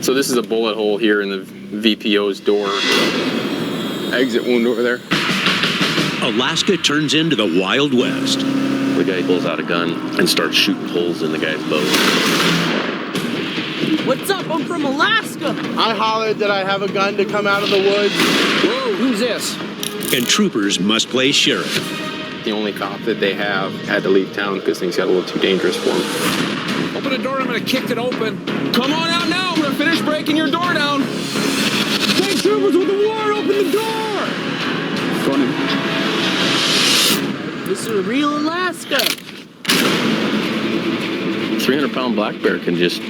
So this is a bullet hole here in the VPO's door. Exit wound over there. Alaska turns into the Wild West. The guy pulls out a gun and starts shooting holes in the guy's boat. What's up? I'm from Alaska. I hollered that I have a gun to come out of the woods. Whoa, who's this? And troopers must play sheriff. The only cop that they have had to leave town because things got a little too dangerous for him. Open the door, I'm gonna kick it open. Come on out now, I'm gonna finish breaking your door down. Hey, troopers with the warrant, open the door! Go in. This is real Alaska. 300-pound black bear can just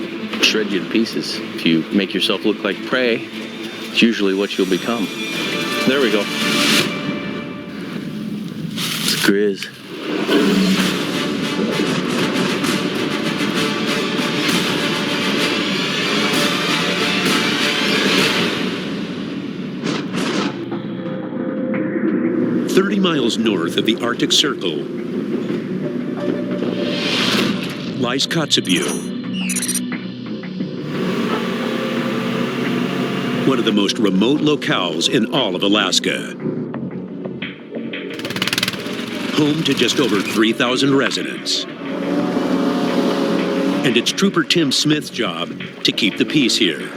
shred you to pieces. If you make yourself look like prey, it's usually what you'll become. There we go. It's Grizz. Miles north of the Arctic Circle lies Kotzebue, one of the most remote locales in all of Alaska. Home to just over 3,000 residents. And it's Trooper Tim Smith's job to keep the peace here.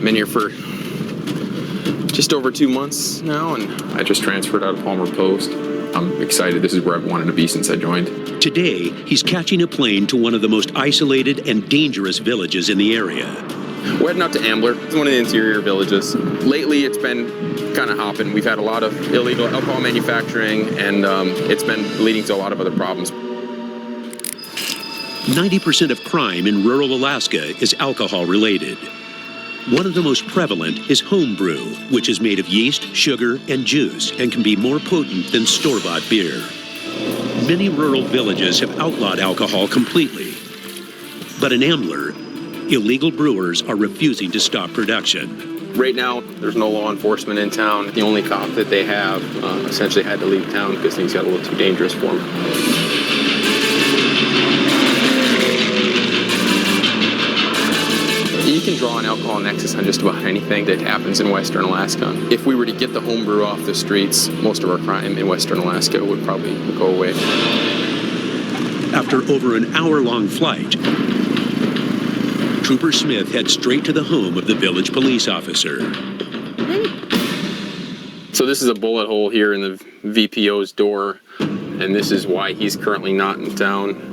Been here for just over 2 months now, and I just transferred out of Palmer Post. I'm excited. This is where I've wanted to be since I joined. Today, he's catching a plane to one of the most isolated and dangerous villages in the area. We're heading out to Ambler. It's one of the interior villages. Lately, it's been kind of hopping. We've had a lot of illegal alcohol manufacturing, and it's been leading to a lot of other problems. 90% of crime in rural Alaska is alcohol-related. One of the most prevalent is homebrew, which is made of yeast, sugar, and juice, and can be more potent than store-bought beer. Many rural villages have outlawed alcohol completely. But in Ambler, illegal brewers are refusing to stop production. Right now, there's no law enforcement in town. The only cop that they have essentially had to leave town because things got a little too dangerous for him. You can draw an alcohol nexus on just about anything that happens in Western Alaska. If we were to get the homebrew off the streets, most of our crime in Western Alaska would probably go away. After over an hour-long flight, Trooper Smith heads straight to the home of the village police officer. So this is a bullet hole here in the VPO's door, and this is why he's currently not in town.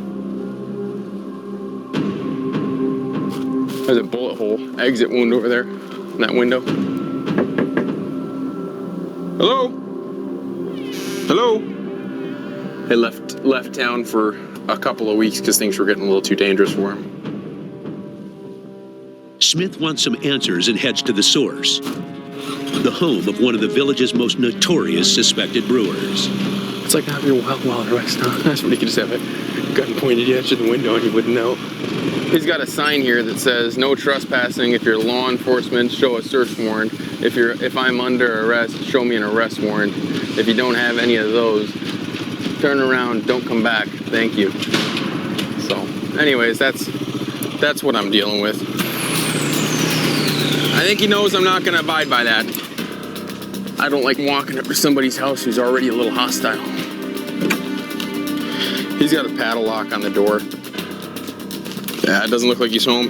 There's a bullet hole, exit wound over there in that window. Hello? Hello? They left town for a couple of weeks because things were getting a little too dangerous for him. Smith wants some answers and heads to the source, the home of one of the village's most notorious suspected brewers. It's like not your Wild West, huh? That's when you could just have a gun pointed at you the window and you wouldn't know. He's got a sign here that says, "No trespassing. If you're law enforcement, show a search warrant. If I'm under arrest, show me an arrest warrant. If you don't have any of those, turn around, don't come back. Thank you." So, anyways, that's what I'm dealing with. I think he knows I'm not going to abide by that. I don't like walking up to somebody's house who's already a little hostile. He's got a padlock on the door. Yeah, it doesn't look like he's home.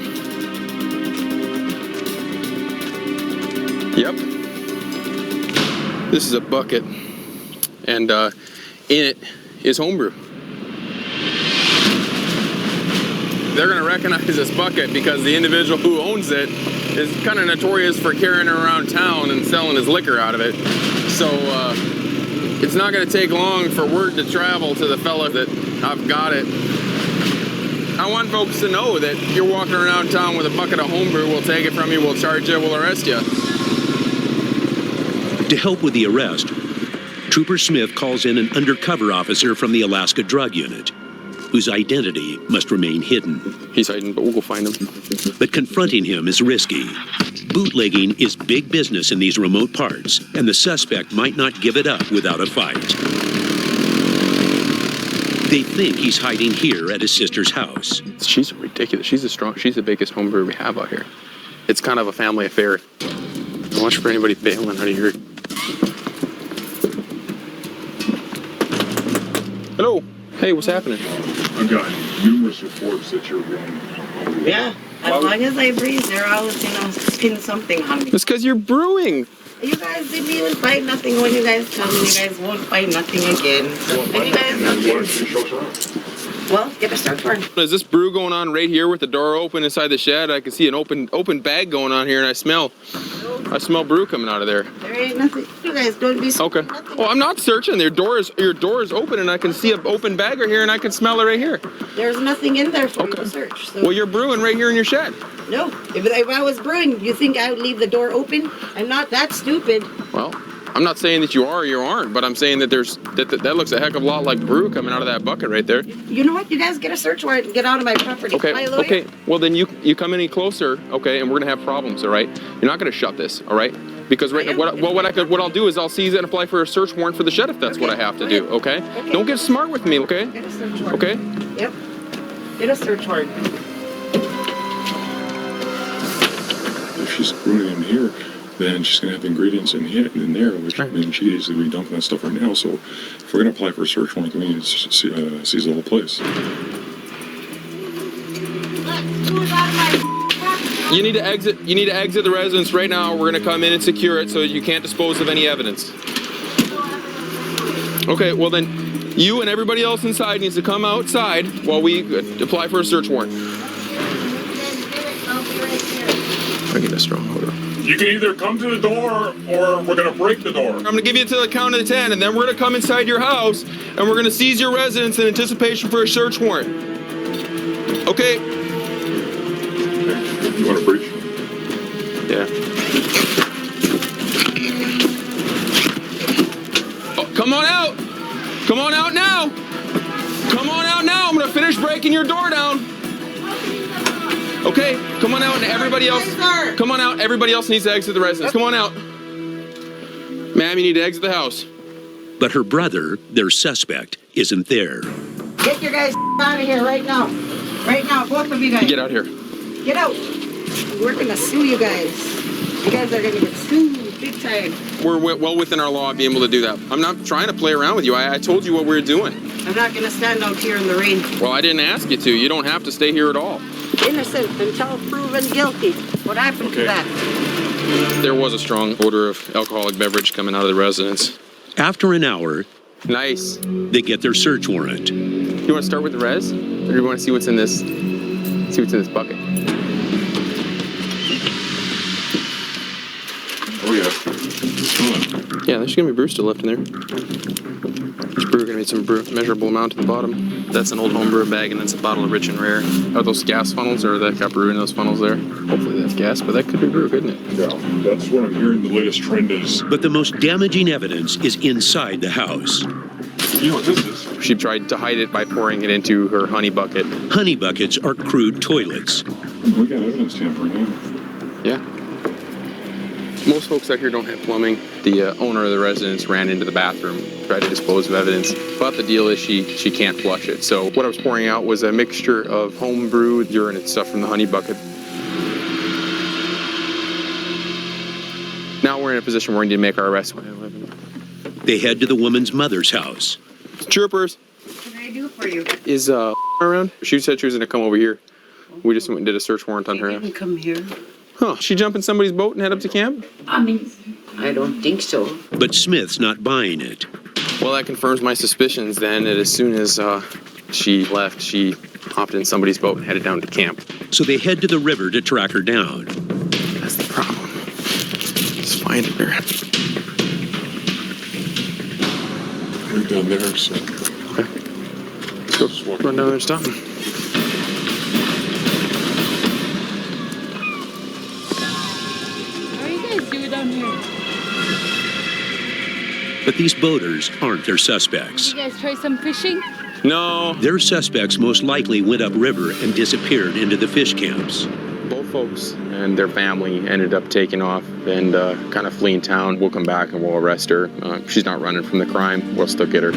Yep. This is a bucket, and in it is homebrew. They're gonna recognize this bucket because the individual who owns it is kind of notorious for carrying it around town and selling his liquor out of it. So it's not gonna take long for word to travel to the fella that I've got it. I want folks to know that you're walking around town with a bucket of homebrew, we'll take it from you, we'll charge you, we'll arrest you. To help with the arrest, Trooper Smith calls in an undercover officer from the Alaska Drug Unit, whose identity must remain hidden. He's hiding, but we'll go find him. But confronting him is risky. Bootlegging is big business in these remote parts, and the suspect might not give it up without a fight. They think he's hiding here at his sister's house. She's ridiculous. She's the biggest homebrewer we have out here. It's kind of a family affair. Watch for anybody bailing out of here. Hello. Hey, what's happening? I've got numerous reports that you're running. Yeah, as long as I breathe, they're always, spin something on me. It's because you're brewing. You guys didn't even find nothing when you guys tell me you guys won't find nothing again. So, and you guys Why don't you nothing. show us around? Well, get a search warrant. Is this brew going on right here with the door open inside the shed? I can see an open bag going on here, and I smell brew coming out of there. There ain't nothing. You guys don't be Okay. nothing. Well, I'm not searching. Your door is open, and I can see an open bag right here, and I can smell it right here. There's nothing in there for you Okay. to search. So. Well, you're brewing right here in your shed. No, if I was brewing, you think I would leave the door open? I'm not that stupid. Well, I'm not saying that you are or you aren't, but I'm saying that that looks a heck of a lot like brew coming out of that bucket right there. You know what? You guys get a search warrant and get out of my property. Okay, My lawyer. okay. Well, then you come any closer, okay, and we're gonna have problems, all right? You're not gonna shut this, all right? Because right now, what I'll do is I'll seize it and apply for a search warrant for the shed if that's what I have to do, okay? Okay. Don't get smart with me, okay? Get a search warrant. Okay? Yep. Get a search warrant. If she's brewing in here, then she's gonna have ingredients in there, which I mean, she could easily be dumping that stuff right now. So if we're gonna apply for a search warrant, we need to seize the whole place. You need to exit the residence right now. We're gonna come in and secure it so you can't dispose of any evidence. Okay, well then, you and everybody else inside needs to come outside while we apply for a search warrant. I get a strong odor. You can either come to the door or we're gonna break the door. I'm gonna give you to the count of 10, and then we're gonna come inside your house, and we're gonna seize your residence in anticipation for a search warrant. Okay? You wanna breach? Yeah. Oh, come on out! Come on out now! Come on out now! I'm gonna finish breaking your door down. Okay, come on out, and everybody else. Come on out. Everybody else needs to exit the residence. Come on out. Ma'am, you need to exit the house. But her brother, their suspect, isn't there. Get your guys out of here right now. Right now, both of you guys. Get out here. Get out. We're gonna sue you guys. You guys are gonna get sued big time. We're well within our law of being able to do that. I'm not trying to play around with you. I told you what we were doing. I'm not gonna stand out here in the rain. Well, I didn't ask you to. You don't have to stay here at all. Innocent until proven guilty. What happened to that? There was a strong odor of alcoholic beverage coming out of the residence. After an hour, Nice. they get their search warrant. You want to start with the res, or do you want to see what's in this? See what's in this bucket. Oh yeah. Yeah, there's gonna be brew still left in there. This brew gonna need some measurable amount at the bottom. That's an old homebrew bag, and that's a bottle of Rich and Rare. Are those gas funnels, or that got brew in those funnels there? Hopefully that's gas, but that could be brew, couldn't it? Yeah, that's what I'm hearing the latest trend is. But the most damaging evidence is inside the house. You know what this is? She tried to hide it by pouring it into her honey bucket. Honey buckets are crude toilets. We got evidence tampering here. Yeah. Most folks out here don't have plumbing. The owner of the residence ran into the bathroom, tried to dispose of evidence. But the deal is she can't flush it. So what I was pouring out was a mixture of homebrew, urine, and stuff from the honey bucket. Now we're in a position where we need to make our arrest. They head to the woman's mother's house. Troopers, What can I do for you? is around? She said she was gonna come over here. We just went and did a search warrant on She her. didn't come here. Huh? She jump in somebody's boat and head up to camp? I don't think so. But Smith's not buying it. Well, that confirms my suspicions then that as soon as she left, she hopped in somebody's boat and headed down to camp. So they head to the river to track her down. That's the problem. Let's find her. Right down there, so. Let's go run down there and stop him. What are you guys doing down here? But these boaters aren't their suspects. You guys try some fishing? No. Their suspects most likely went upriver and disappeared into the fish camps. Both folks and their family ended up taking off and kind of fleeing town. We'll come back and we'll arrest her. She's not running from the crime. We'll still get her.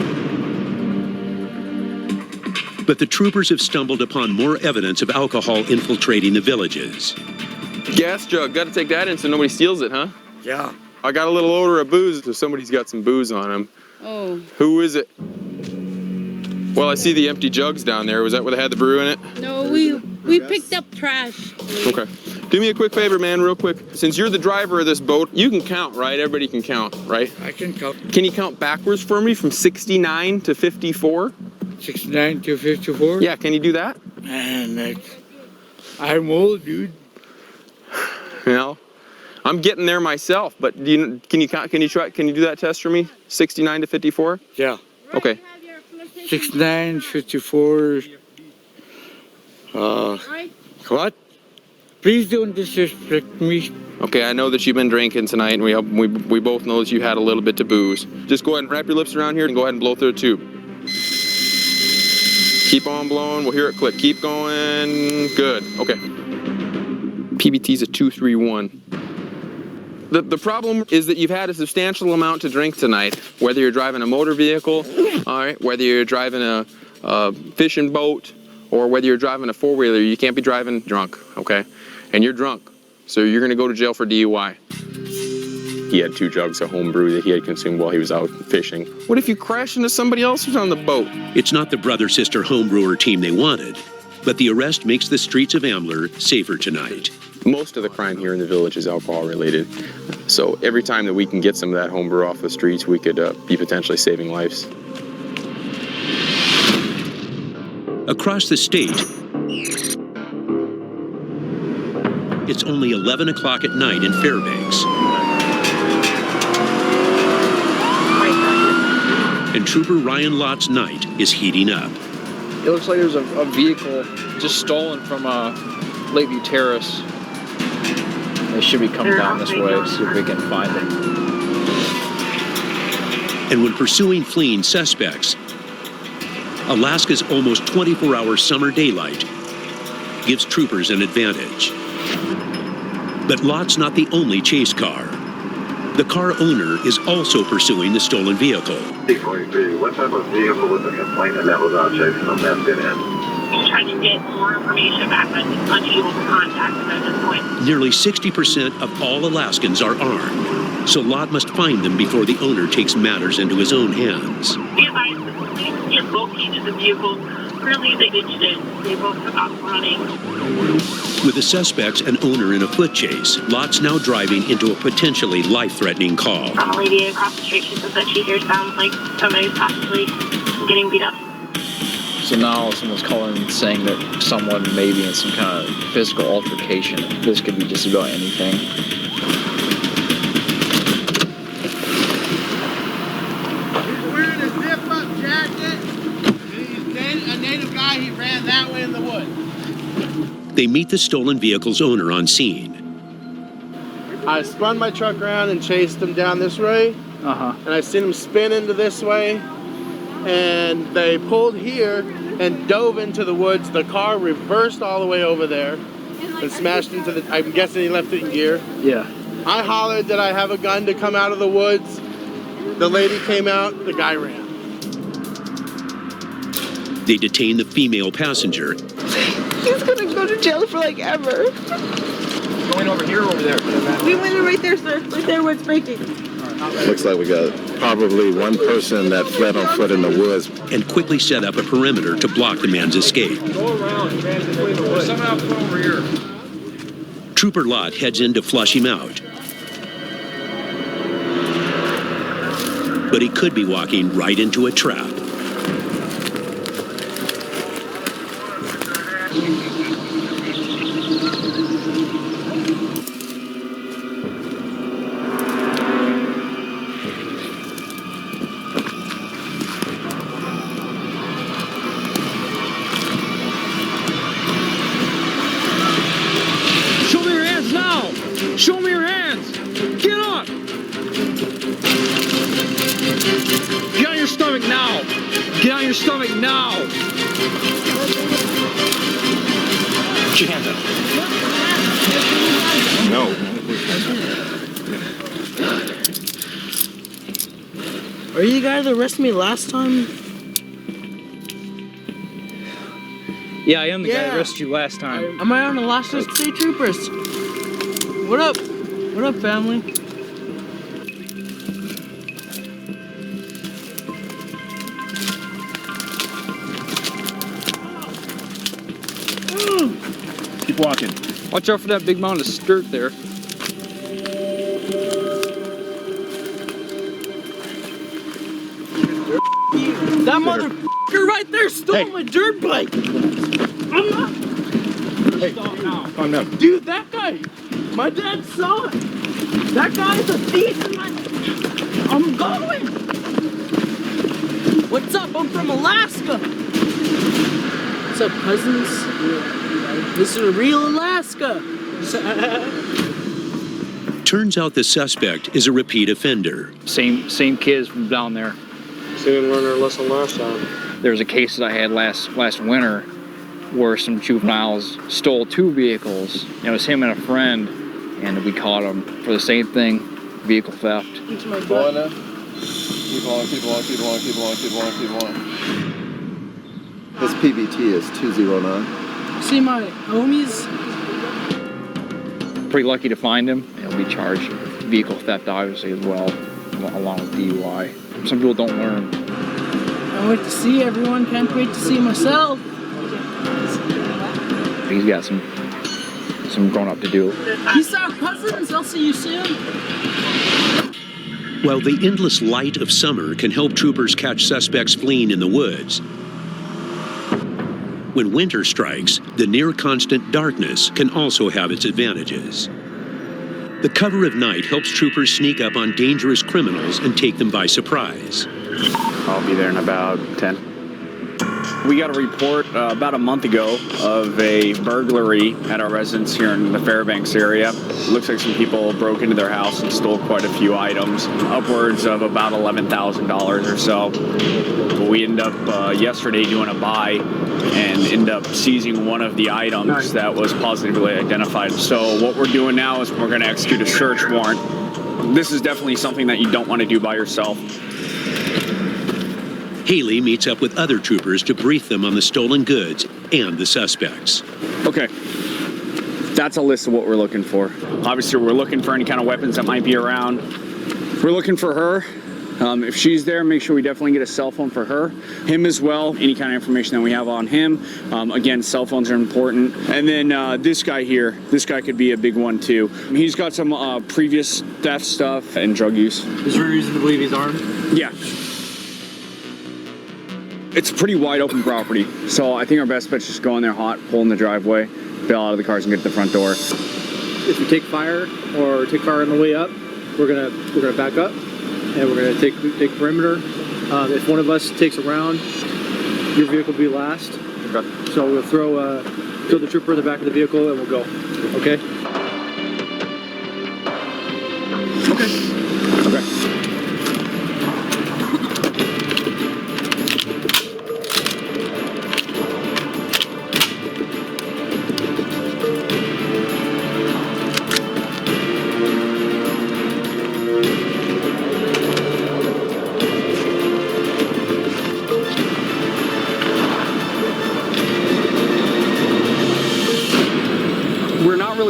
But the troopers have stumbled upon more evidence of alcohol infiltrating the villages. Gas jug, gotta take that in so nobody steals it, huh? Yeah. I got a little odor of booze, so somebody's got some booze on him. Oh. Who is it? Well, I see the empty jugs down there. Was that where they had the brew in it? No, we picked up trash. Okay. Do me a quick favor, man, real quick. Since you're the driver of this boat, you can count, right? Everybody can count, right? I can count. Can you count backwards for me from 69 to 54? 69 to 54? Yeah, can you do that? Man, I'm old, dude. You know, I'm getting there myself, but can you do that test for me? 69 to 54? Yeah. Okay. 69, 54. What? Please don't disrespect me. Okay, I know that you've been drinking tonight, and we both know that you had a little bit to booze. Just go ahead and wrap your lips around here and go ahead and blow through the tube. Keep on blowing. We'll hear it click. Keep going. Good. Okay. PBT's at 231. The problem is that you've had a substantial amount to drink tonight, whether you're driving a motor vehicle, all right, whether you're driving a fishing boat, or whether you're driving a four-wheeler. You can't be driving drunk, okay? And you're drunk, so you're gonna go to jail for DUI. He had 2 jugs of homebrew that he had consumed while he was out fishing. What if you crash into somebody else who's on the boat? It's not the brother-sister homebrewer team they wanted, but the arrest makes the streets of Ambler safer tonight. Most of the crime here in the village is alcohol related. So every time that we can get some of that homebrew off the streets, we could be potentially saving lives. Across the state, it's only 11 o'clock at night in Fairbanks. And Trooper Ryan Lott's night is heating up. It looks like there's a vehicle just stolen from Lakeview Terrace. They should be coming down this way, see if we can find them. And when pursuing fleeing suspects, Alaska's almost 24-hour summer daylight gives troopers an advantage. But Lott's not the only chase car. The car owner is also pursuing the stolen vehicle. What type of vehicle was the complainant that was out chasing them that been in? Trying to get more information back, but unable to contact them at this point. Nearly 60% of all Alaskans are armed, so Lott must find them before the owner takes matters into his own hands. The advice that the police had located the vehicle. Really, they ditched it. They both took off running. With the suspects and owner in a foot chase, Lott's now driving into a potentially life-threatening call. From a lady across the street, she says that she hears sounds like somebody's possibly getting beat up. So now someone's calling and saying that someone may be in some kind of physical altercation. This could be just about anything. He's wearing a zip-up jacket. He's a native guy. He ran that way in the woods. They meet the stolen vehicle's owner on scene. I spun my truck around and chased him down this way. And I seen him spin into this way. And they pulled here and dove into the woods. The car reversed all the way over there and smashed into the, I'm guessing he left it in gear. Yeah. I hollered that I have a gun to come out of the woods. The lady came out, the guy ran. They detain the female passenger. He's gonna go to jail for like ever. Going over here or over there? We went in right there, sir. Right there where it's breaking. Looks like we got probably one person that fled on foot in the woods. And quickly set up a perimeter to block the man's escape. Go around, man. Somehow come over here. Trooper Lott heads in to flush him out. But he could be walking right into a trap. Show me your hands! Get up! Get on your stomach now! Get on your stomach now! Put your hands up. No. Are you the guy that arrested me last time? Yeah, I am the guy Yeah. that arrested you last time. Am I on Alaska State Troopers? What up? What up, family? Keep walking. Watch out for that big mound of dirt there. That motherfucker right there stole my dirt bike. I'm not. Hey, calm down. Dude, that guy. My dad saw it. That guy's a thief in my. I'm going. What's up? I'm from Alaska. What's up, cousins? This is real Alaska. Turns out the suspect is a repeat offender. Same kids from down there. Same learned our lesson last time. There was a case that I had last winter where some juveniles stole 2 vehicles. It was him and a friend, and we caught them for the same thing, vehicle theft. Into my butt. Keep on. This PBT is 209. See my homies? Pretty lucky to find him. He'll be charged with vehicle theft, obviously, as well, along with DUI. Some people don't learn. Can't wait to see everyone. Can't wait to see myself. He's got some growing up to do. Peace out, cousins. I'll see you soon. While the endless light of summer can help troopers catch suspects fleeing in the woods, when winter strikes, the near-constant darkness can also have its advantages. The cover of night helps troopers sneak up on dangerous criminals and take them by surprise. I'll be there in about 10. We got a report about a month ago of a burglary at our residence here in the Fairbanks area. Looks like some people broke into their house and stole quite a few items, upwards of about $11,000 or so. But we ended up yesterday doing a buy and end up seizing one of the items that was positively identified. So what we're doing now is we're going to execute a search warrant. This is definitely something that you don't want to do by yourself. Haley meets up with other troopers to brief them on the stolen goods and the suspects. Okay, that's a list of what we're looking for. Obviously, we're looking for any kind of weapons that might be around. We're looking for her. If she's there, make sure we definitely get a cell phone for her. Him as well, any kind of information that we have on him. Again, cell phones are important. And then this guy here, this guy could be a big one too. He's got some previous theft stuff and drug use. Is there a reason to believe he's armed? Yeah. It's a pretty wide open property, so I think our best bet is just go in there hot, pull in the driveway, bail out of the cars and get to the front door. If we take fire or take fire on the way up, we're gonna back up and we're gonna take perimeter. If one of us takes a round, your vehicle will be last. Okay. So we'll throw the trooper in the back of the vehicle and we'll go. Okay? Okay.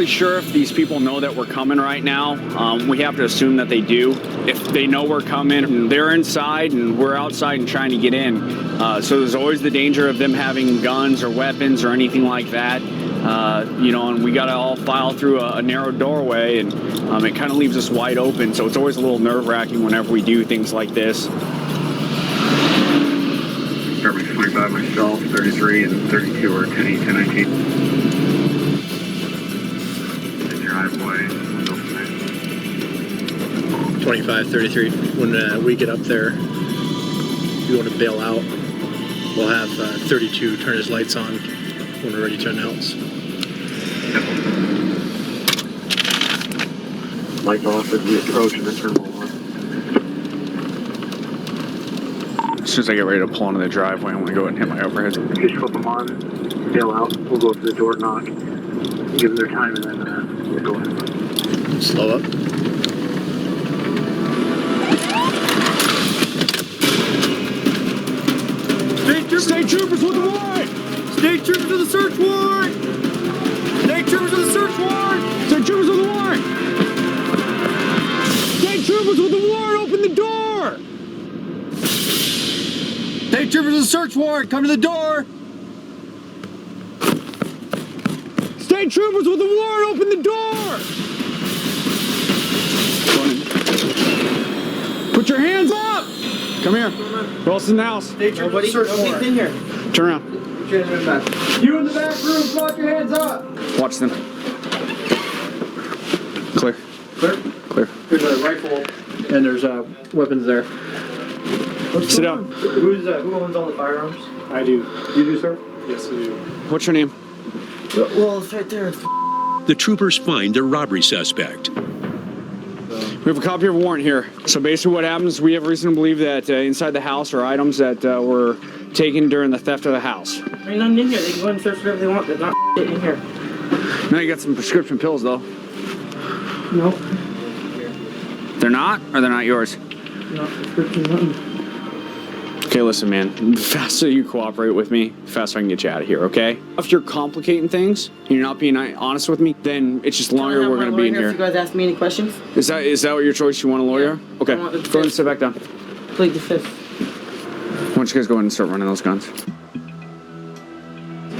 Sure if these people know that we're coming right now. We have to assume that they do. If they know we're coming, they're inside and we're outside and trying to get in. So there's always the danger of them having guns or weapons or anything like that. And we got to all file through a narrow doorway, and it kind of leaves us wide open. So it's always a little nerve-wracking whenever we do things like this. Start with 25 myself, 33 and 32 are 10, 1019. Driveway, 25, 33. When we get up there, if you want to bail out, we'll have 32 turn his lights on when we're ready to announce. Light off as we approach and then turn one. As soon as I get ready to pull into the driveway, I'm going to go and hit my overhead. Just flip them on, bail out. We'll go up to the door, knock, give them their time, and then we'll go ahead. Slow up. State troopers with the warrant! State troopers with a search warrant! State troopers with a search warrant! State troopers with a warrant! State troopers with a warrant, open the door! State troopers with a search warrant, come to the door! State troopers with a warrant, open the door! Put your hands up! Come here. Who else is in the house? State troopers search warrant. In here. Turn around. You in the back room, put your hands up! Watch them. Clear. Clear? Clear. There's a rifle and there's weapons there. Sit down. Who owns all the firearms? I do. You do, sir? Yes, I do. What's your name? Well, it's right there. The troopers find their robbery suspect. We have a copy of a warrant here. So basically what happens, we have reason to believe that inside the house are items that were taken during the theft of the house. There's nothing in here. They can go and search whatever they want. There's not in here. Now you got some prescription pills though. No. They're not? Or they're not yours? No prescription, nothing. Okay, listen, man. The faster you cooperate with me, the faster I can get you out of here, okay? If you're complicating things and you're not being honest with me, then it's just longer we're going to be in here. If you guys ask me any questions. Is that what your choice? You want a lawyer? Yeah. Okay. Go ahead and sit back down. Plead the fifth. Why don't you guys go ahead and start running those guns?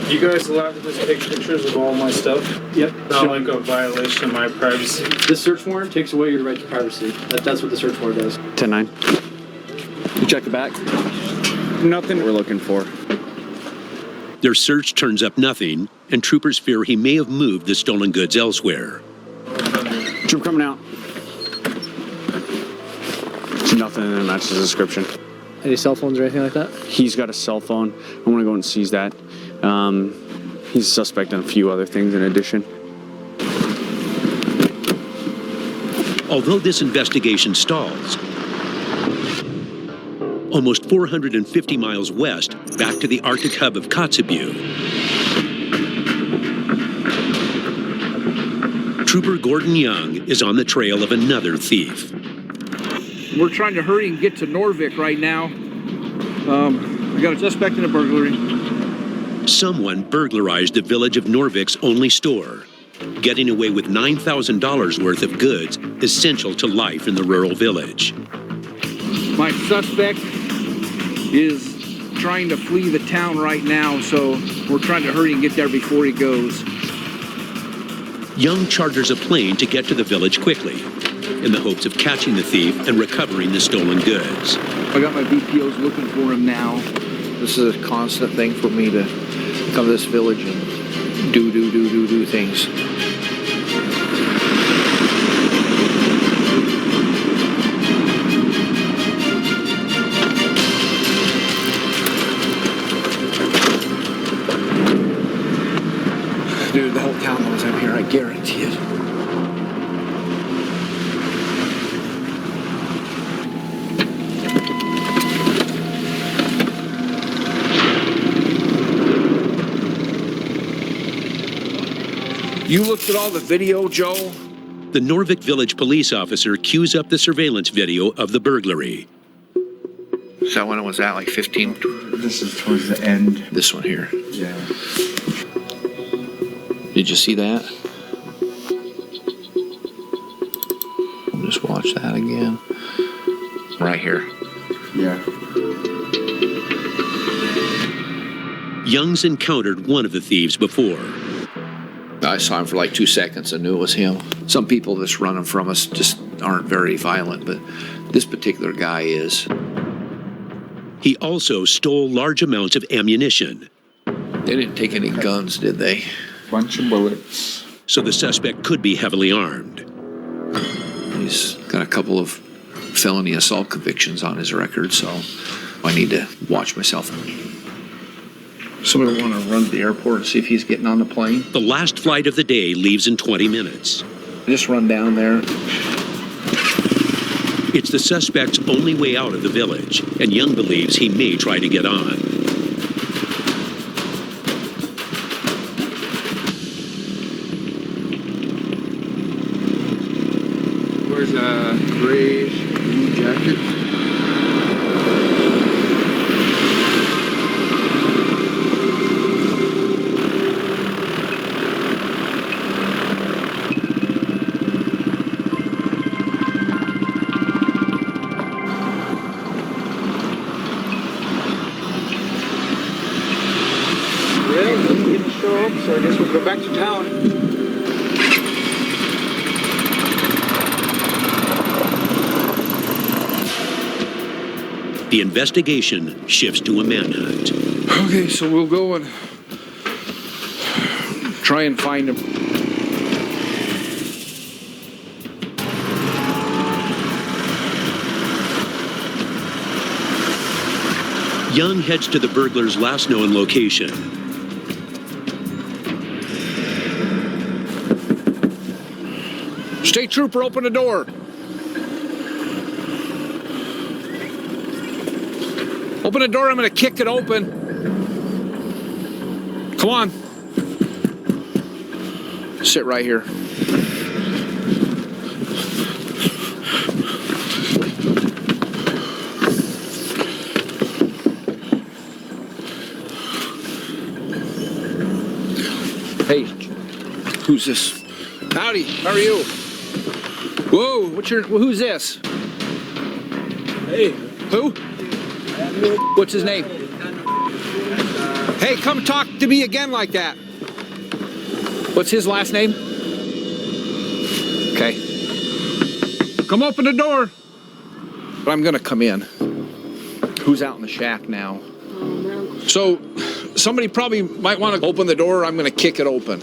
You guys allowed to just take pictures of all my stuff? Yep. Not like a violation of my privacy. This search warrant takes away your right to privacy. That's what the search warrant does. 10-9. You check the back? Nothing we're looking for. Their search turns up nothing, and troopers fear he may have moved the stolen goods elsewhere. Troop coming out. There's nothing in there that matches the description. Any cell phones or anything like that? He's got a cell phone. I want to go and seize that. He's a suspect in a few other things in addition. Although this investigation stalls, almost 450 miles west, back to the Arctic hub of Kotzebue, Trooper Gordon Young is on the trail of another thief. We're trying to hurry and get to Norvik right now. We got a suspect in a burglary. Someone burglarized the village of Norvik's only store, getting away with $9,000 worth of goods essential to life in the rural village. My suspect is trying to flee the town right now, so we're trying to hurry and get there before he goes. Young charters a plane to get to the village quickly, in the hopes of catching the thief and recovering the stolen goods. I got my VPOs looking for him now. This is a constant thing for me to come to this village and do things. Dude, the whole town knows I'm here, I guarantee it. You looked at all the video, Joe? The Norvik village police officer cues up the surveillance video of the burglary. Is that when it was at, like 15? This is towards the end. This one here. Yeah. Did you see that? Just watch that again. Right here. Yeah. Young's encountered one of the thieves before. I saw him for like 2 seconds. I knew it was him. Some people that's running from us just aren't very violent, but this particular guy is. He also stole large amounts of ammunition. They didn't take any guns, did they? Bunch of bullets. So the suspect could be heavily armed. He's got a couple of felony assault convictions on his record, so I need to watch myself. Somebody want to run to the airport and see if he's getting on the plane? The last flight of the day leaves in 20 minutes. Just run down there. It's the suspect's only way out of the village, and Young believes he may try to get on. Where's a grayish blue jacket? so I guess we'll go back to town. The investigation shifts to a manhunt. Okay, so we'll go and try and find him. Young heads to the burglar's last known location. State trooper, open the door. Open the door, I'm gonna kick it open. Come on. Sit right here. Hey, who's this? Howdy, how are you? Whoa, who's this? Hey. Who? What's his name? Hey, come talk to me again like that. What's his last name? Okay. Come open the door. But I'm gonna come in. Who's out in the shack now? So, somebody probably might want to open the door. I'm gonna kick it open.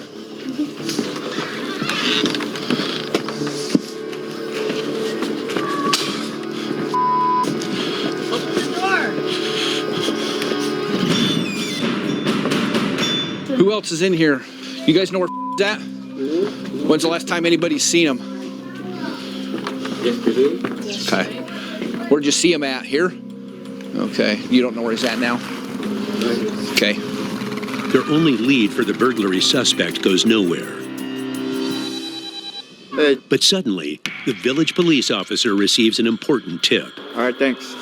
Who else is in here? You guys know where at? When's the last time anybody's seen him? Yesterday. Okay. Where'd you see him at? Here? Okay. You don't know where he's at now? Okay. Their only lead for the burglary suspect goes nowhere. But suddenly, the village police officer receives an important tip. All right, thanks.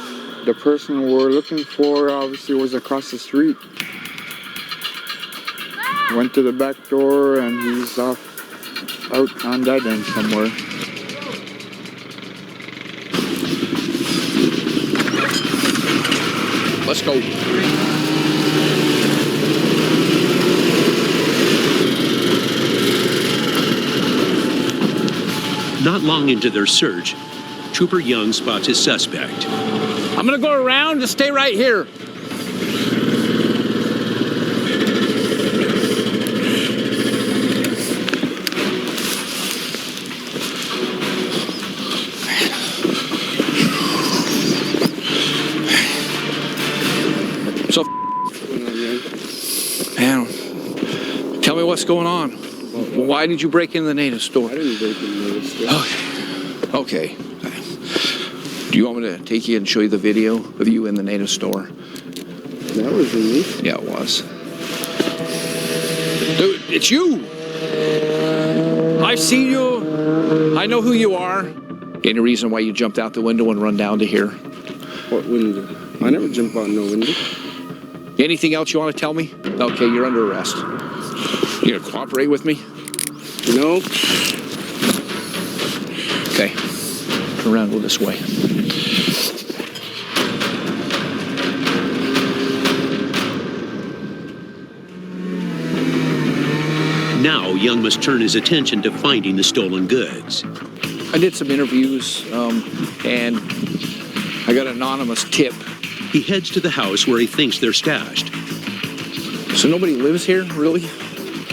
The person we're looking for obviously was across the street. Went to the back door and he's off out on that end somewhere. Let's go. Not long into their search, Trooper Young spots his suspect. I'm gonna go around, just stay right here. So, man, tell me what's going on. Why did you break into the native store? I didn't break into the native store. Okay. Do you want me to take you and show you the video of you in the native store? That was me. Yeah, it was. Dude, it's you. I've seen you. I know who you are. Any reason why you jumped out the window and run down to here? What window? I never jump out no window. Anything else you want to tell me? Okay, you're under arrest. You gonna cooperate with me? No. Okay. Turn around, go this way. Now, Young must turn his attention to finding the stolen goods. I did some interviews, and I got an anonymous tip. He heads to the house where he thinks they're stashed. So nobody lives here, really?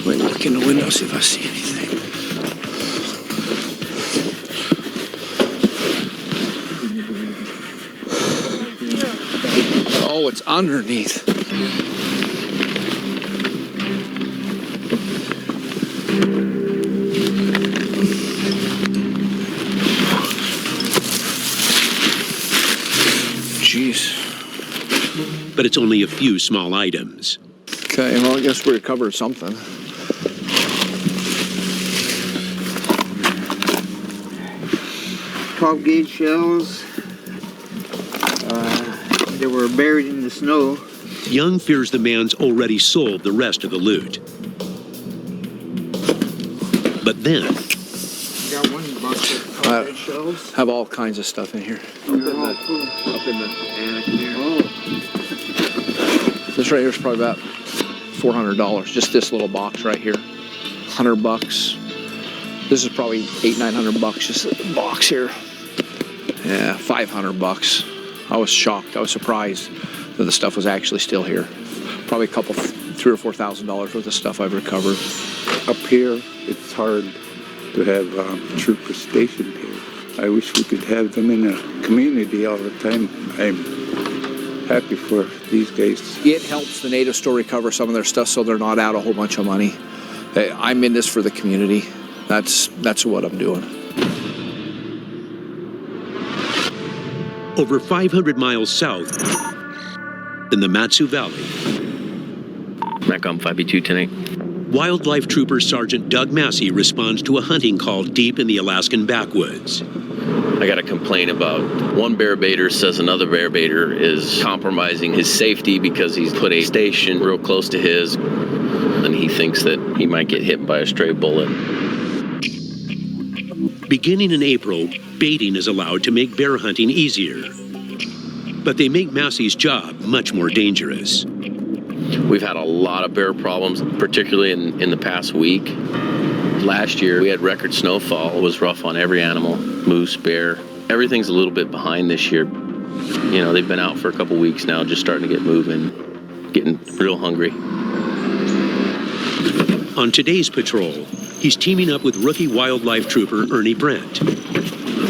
Let me look in the window, see if I see anything. Oh, it's underneath. Jeez. But it's only a few small items. Okay, well, I guess we're covered something. .12 gauge shells. They were buried in the snow. Young fears the man's already sold the rest of the loot. But then, Got one box of 12 gauge shells. Have all kinds of stuff in here. Up in the attic there. Oh. This right here is probably about $400. Just this little box right here, $100. This is probably $800-900. Just a box here. Yeah, $500. I was shocked. I was surprised that the stuff was actually still here. Probably a couple, $3,000 or $4,000 worth of stuff I've recovered. Up here, it's hard to have troopers stationed here. I wish we could have them in the community all the time. I'm happy for these guys. It helps the native store recover some of their stuff so they're not out a whole bunch of money. I'm in this for the community. That's what I'm doing. Over 500 miles south in the Matsu Valley. MACOM 5B2 tonight. Wildlife Trooper Sergeant Doug Massey responds to a hunting call deep in the Alaskan backwoods. I got a complaint about one bear baiter says another bear baiter is compromising his safety because he's put a station real close to his, and he thinks that he might get hit by a stray bullet. Beginning in April, baiting is allowed to make bear hunting easier. But they make Massey's job much more dangerous. We've had a lot of bear problems, particularly in the past week. Last year, we had record snowfall. It was rough on every animal, moose, bear. Everything's a little bit behind this year. You know, they've been out for a couple weeks now, just starting to get moving, getting real hungry. On today's patrol, he's teaming up with rookie wildlife trooper Ernie Brent.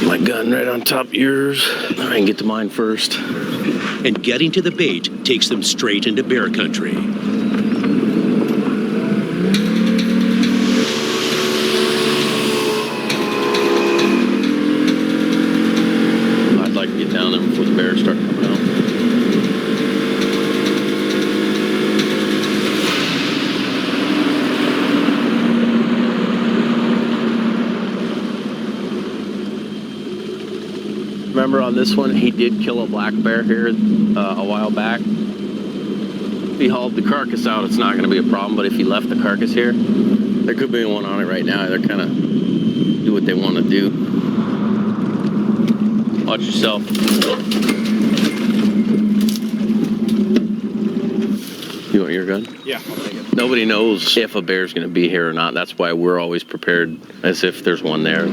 My gun right on top of yours. I can get to mine first. And getting to the bait takes them straight into bear country. I'd like to get down there before the bears start coming out. Remember on this one, he did kill a black bear here a while back. If he hauled the carcass out, it's not going to be a problem, but if he left the carcass here, there could be one on it right now. They're kind of do what they want to do. Watch yourself. You want your gun? Yeah, I'll take it. Nobody knows if a bear's going to be here or not. That's why we're always prepared as if there's one there.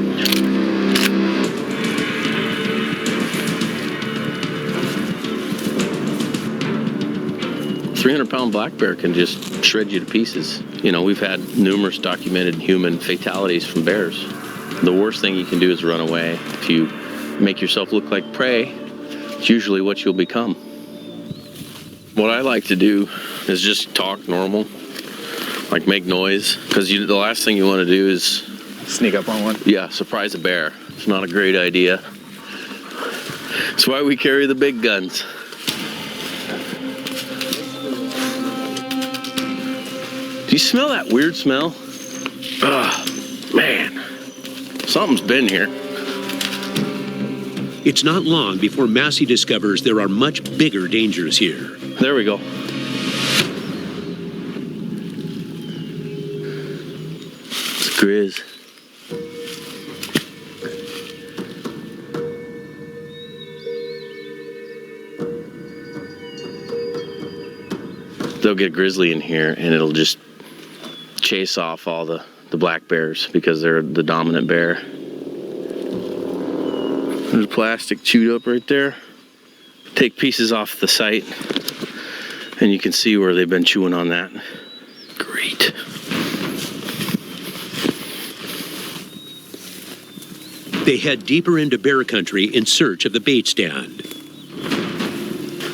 300-pound black bear can just shred you to pieces. You know, we've had numerous documented human fatalities from bears. The worst thing you can do is run away. If you make yourself look like prey, it's usually what you'll become. What I like to do is just talk normal, like make noise, because the last thing you want to do is sneak up on one. Yeah, surprise a bear. It's not a great idea. That's why we carry the big guns. Do you smell that weird smell? Ugh, man. Something's been here. It's not long before Massey discovers there are much bigger dangers here. There we go. It's Grizz. They'll get a grizzly in here and it'll just chase off all the black bears because they're the dominant bear. There's plastic chewed up right there. Take pieces off the site and you can see where they've been chewing on that. Great. They head deeper into bear country in search of the bait stand.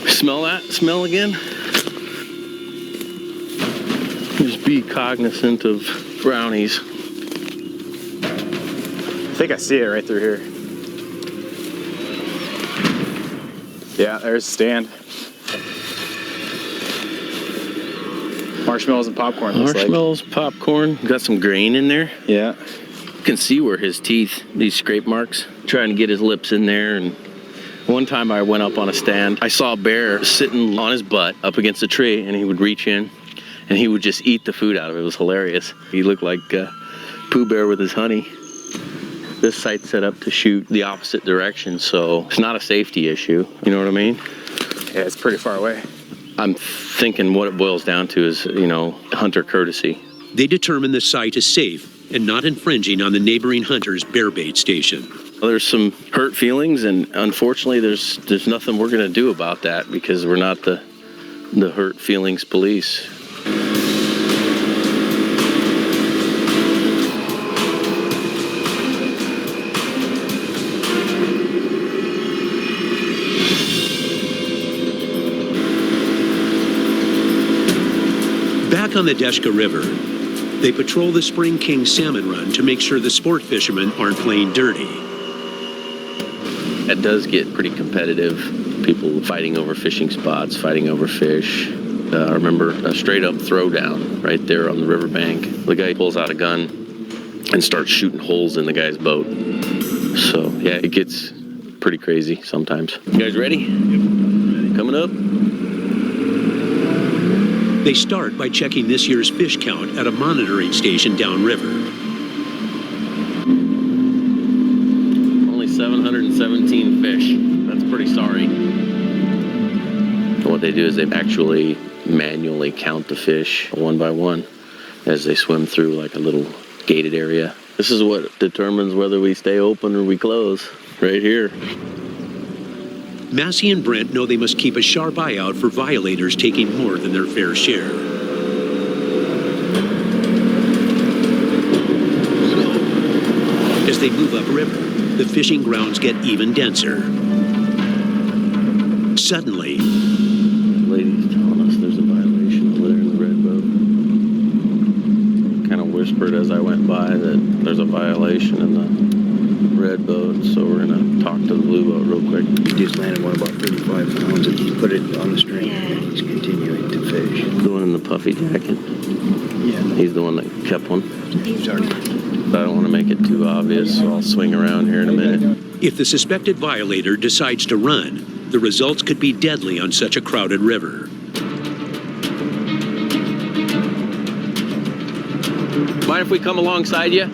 Smell that? Smell again? Just be cognizant of brownies. I think I see it right through here. Yeah, there's the stand. Marshmallows and popcorn. Marshmallows, popcorn. Got some grain in there. Yeah. You can see where his teeth, these scrape marks, trying to get his lips in there. And one time I went up on a stand, I saw a bear sitting on his butt up against a tree, and he would reach in and he would just eat the food out of it. It was hilarious. He looked like Pooh Bear with his honey. This site's set up to shoot the opposite direction, so it's not a safety issue. You know what I mean? Yeah, it's pretty far away. I'm thinking what it boils down to is, hunter courtesy. They determine the site is safe and not infringing on the neighboring hunters' bear bait station. Well, there's some hurt feelings, and unfortunately, there's nothing we're going to do about that because we're not the hurt feelings police. Back on the Deshka River, they patrol the Spring King salmon run to make sure the sport fishermen aren't playing dirty. It does get pretty competitive. People fighting over fishing spots, fighting over fish. I remember a straight up throwdown right there on the riverbank. The guy pulls out a gun and starts shooting holes in the guy's boat. So yeah, it gets pretty crazy sometimes. You guys ready? Yep. Coming up. They start by checking this year's fish count at a monitoring station downriver. Only 717 fish. That's pretty sorry. What they do is they actually manually count the fish one by one as they swim through like a little gated area. This is what determines whether we stay open or we close, right here. Massey and Brent know they must keep a sharp eye out for violators taking more than their fair share. As they move upriver, the fishing grounds get even denser. Suddenly, lady's telling us there's a violation over there in the red boat. Kind of whispered as I went by that there's a violation in the red boat, so we're gonna talk to the blue boat real quick. He just landed one about 35 pounds and he put it on the string and he's continuing to fish. The one in the puffy jacket? Yeah. He's the one that kept one? He's already. I don't want to make it too obvious, so I'll swing around here in a minute. if the suspected violator decides to run, the results could be deadly on such a crowded river. Mind if we come alongside you?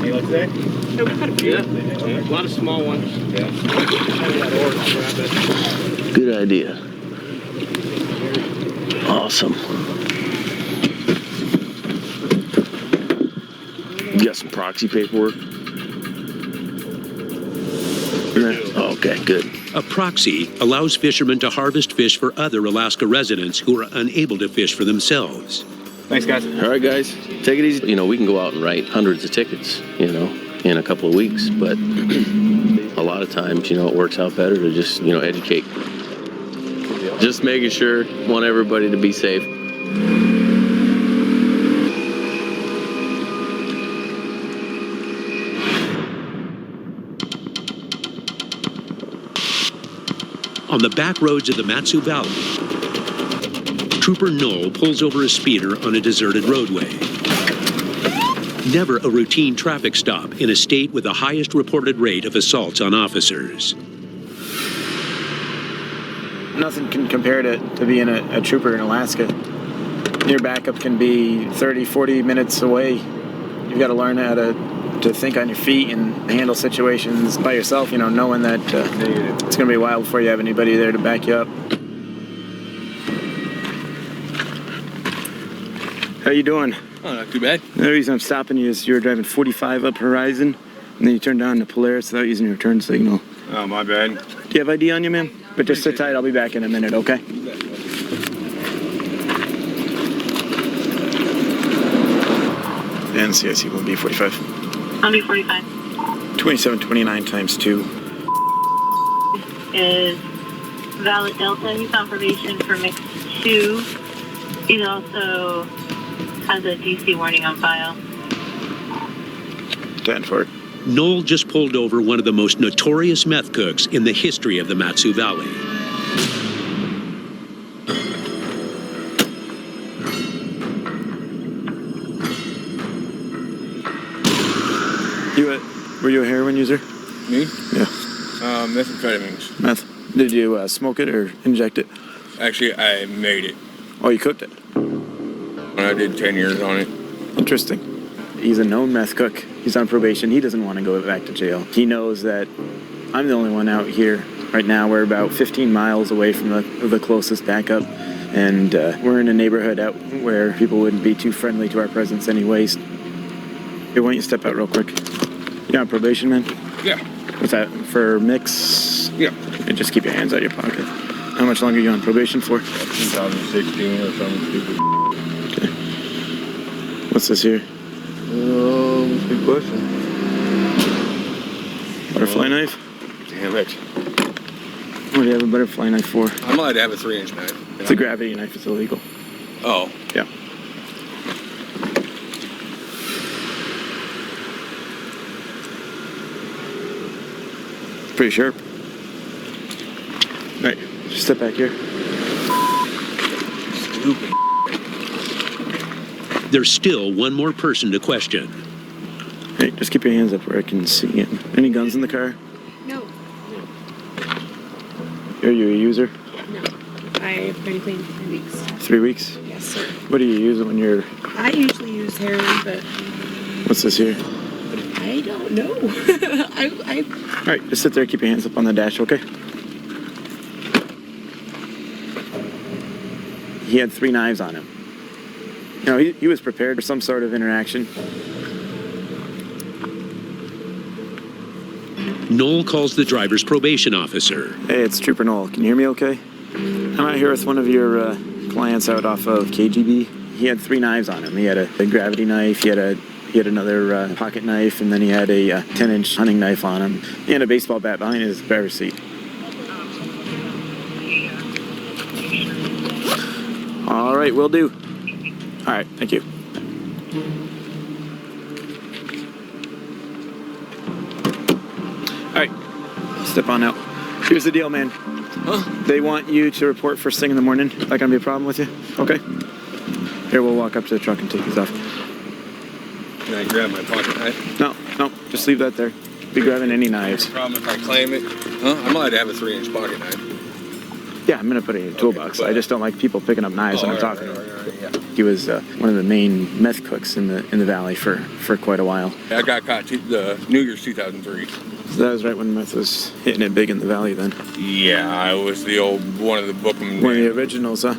Hey, like that? Yeah, we've had a few. Yeah. A lot of small ones. Yeah. Good idea. Awesome. You got some proxy paperwork? Okay, good. A proxy allows fishermen to harvest fish for other Alaska residents who are unable to fish for themselves. Thanks, guys. All right, guys, take it easy. You know, we can go out and write hundreds of tickets, you know, in a couple of weeks, but a lot of times, you know, it works out better to just, you know, educate. Just making sure, want everybody to be safe. On the back roads of the Matsu Valley, Trooper Knoll pulls over a speeder on a deserted roadway. Never a routine traffic stop in a state with the highest reported rate of assaults on officers. Nothing can compare to being a trooper in Alaska. Your backup can be 30, 40 minutes away. You've got to learn how to think on your feet and handle situations by yourself, you know, knowing that it's going to be a while before you have anybody there to back you up. How you doing? Oh, not too bad. The reason I'm stopping you is you were driving 45 up Horizon, and then you turned down to Polaris without using your turn signal. Oh, my bad. Do you have ID on you, ma'am? But just sit tight, I'll be back in a minute, okay? And CIC will be 45. I'll be 45. 2729 times 2. Is valid Delta. He's on probation for mix 2. He also has a DC warning on file. 10 for it. Knoll just pulled over one of the most notorious meth cooks in the history of the Matsu Valley. Were you a heroin user? Me? Yeah. Methamphetamines. Meth. Did you smoke it or inject it? Actually, I made it. Oh, you cooked it? And I did 10 years on it. Interesting. He's a known meth cook. He's on probation. He doesn't want to go back to jail. He knows that I'm the only one out here Right now we're about 15 miles away from the closest backup, and we're in a neighborhood out where people wouldn't be too friendly to our presence anyways. Hey, why don't you step out real quick? You on probation, man? Yeah. What's that, for mix? Yeah. And just keep your hands out of your pocket. How much longer are you on probation for? 2016 or something stupid. Okay. What's this here? Good question. Butterfly knife? Damn it. What do you have a butterfly knife for? I'm allowed to have a 3-inch knife. It's a gravity knife, it's illegal. Oh. Yeah. Pretty sharp. All right, just step back here. Stupid. There's still one more person to question. Hey, just keep your hands up where I can see it. Any guns in the car? No. Are you a user? No. I've been clean for 3 weeks. 3 weeks? Yes, sir. What do you use when you're... I usually use heroin, but What's this here? I don't know. All right, just sit there, keep your hands up on the dash, okay? He had 3 knives on him. You know, he was prepared for some sort of interaction. Noel calls the driver's probation officer. Hey, it's Trooper Noel. Can you hear me okay? I'm out here with one of your clients out off of KGB. He had 3 knives on him. He had a gravity knife, he had another pocket knife, and then he had a 10-inch hunting knife on him. He had a baseball bat behind his driver's seat. All right, will do. All right, thank you. All right, step on out. Here's the deal, man. Huh? They want you to report first thing in the morning. That gonna be a problem with you? Okay. Here, we'll walk up to the truck and take these off. Can I grab my pocket knife? No, just leave that there. Be grabbing any knives. Problem if I claim it? Huh? I'm allowed to have a 3-inch pocket knife. Yeah, I'm gonna put it in your toolbox. I just don't like people picking up knives when I'm talking to him. He was one of the main meth cooks in the valley for quite a while. I got caught the New Year's 2003. So that was right when meth was hitting it big in the valley then. Yeah, I was the old one of the bookmen. One of the originals, huh?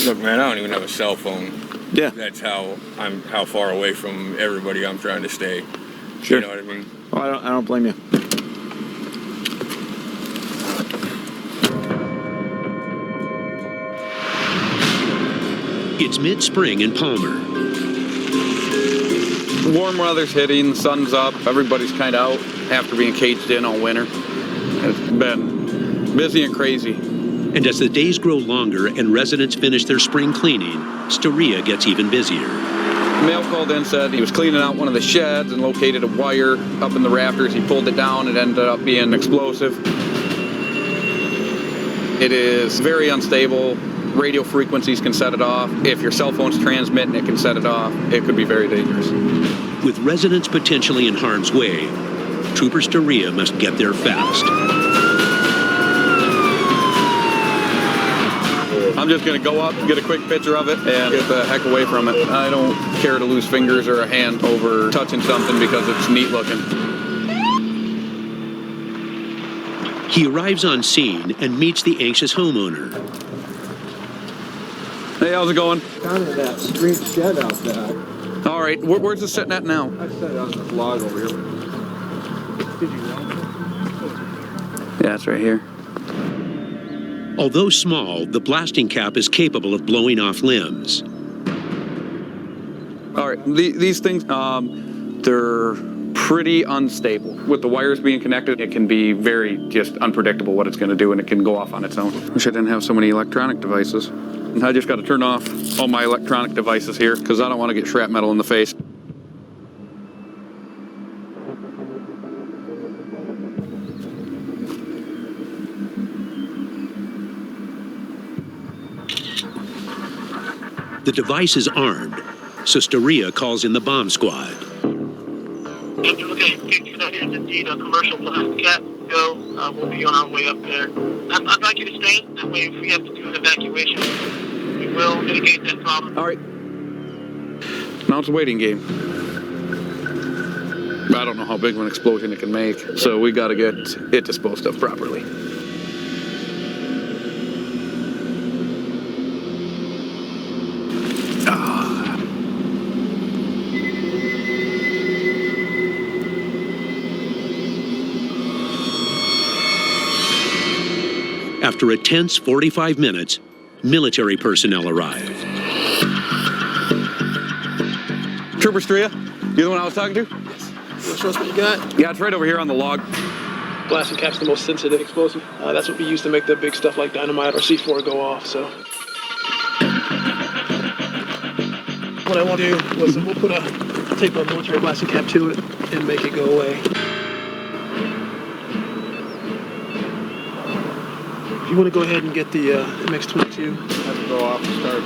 Look, man, I don't even have a cell phone. Yeah. That's how far away from everybody I'm trying to stay. Sure. You know what I mean? Well, I don't blame you. It's mid-spring in Palmer. Warm weather's hitting, the sun's up, everybody's kind of out after being caged in all winter. It's been busy and crazy. And as the days grow longer and residents finish their spring cleaning, Storia gets even busier. Mail called in, said he was cleaning out one of the sheds and located a wire up in the rafters. He pulled it down, it ended up being explosive. It is very unstable. Radio frequencies can set it off. If your cell phone's transmitting, it can set it off. It could be very dangerous. With residents potentially in harm's way, Trooper Storia must get there fast. I'm just going to go up, get a quick picture of it, and get the heck away from it. I don't care to lose fingers or a hand over touching something because it's neat looking. He arrives on scene and meets the anxious homeowner. Hey, how's it going? Down to that street shed out there. All right, where's it sitting at now? I set it on this log over here. Did you know? Yeah, it's right here. Although small, the blasting cap is capable of blowing off limbs. All right, these things, they're pretty unstable. With the wires being connected, it can be very just unpredictable what it's going to do, and it can go off on its own. Wish I didn't have so many electronic devices. And I just got to turn off all my electronic devices here because I don't want to get shrapnel in the face. The device is armed, so Storia calls in the bomb squad. Okay, that is indeed a commercial blast cat. Go, we'll be on our way up there. I'd like you to stay. That way, if we have to do an evacuation, we will mitigate that problem. All right. Now it's a waiting game. I don't know how big of an explosion it can make, so we got to get it disposed of properly. After a tense 45 minutes, military personnel arrive. Trooper Stria, you the one I was talking to? Yes. Show us what you got. Yeah, it's right over here on the log. Blasting cap's the most sensitive explosive. That's what we use to make the big stuff like dynamite or C4 go off, so. What I want to do was we'll tape a military blasting cap to it and make it go away. If you want to go ahead and get the MX-22. Have to go off and start.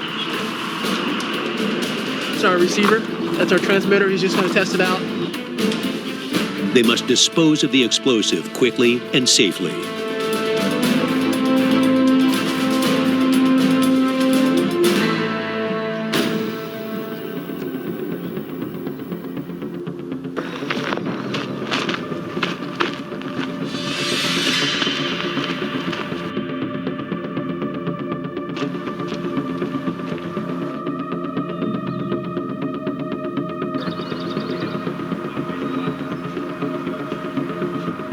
It's our receiver. That's our transmitter. He's just going to test it out. They must dispose of the explosive quickly and safely.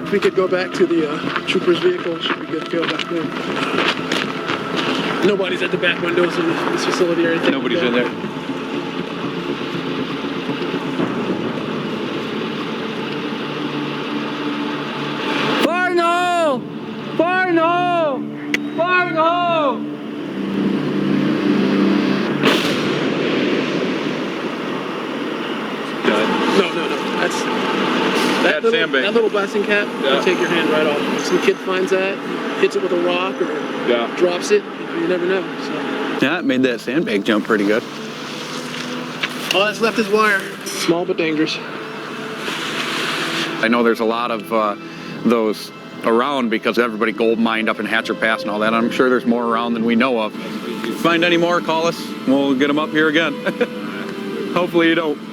If we could go back to the trooper's vehicle, should be good to go back there. Nobody's at the back windows in this facility or anything. Nobody's in there. Farno! Farno! Farno! No. That little blasting cap, you take your hand right off. If some kid finds that, hits it with a rock or drops it, you never know. So. Yeah, it made that sandbag jump pretty good. All that's left is wire. Small but dangerous. I know there's a lot of those around because everybody gold mined up in Hatcher Pass and all that. I'm sure there's more around than we know of. If you find any more, call us. We'll get them up here again. Hopefully you don't.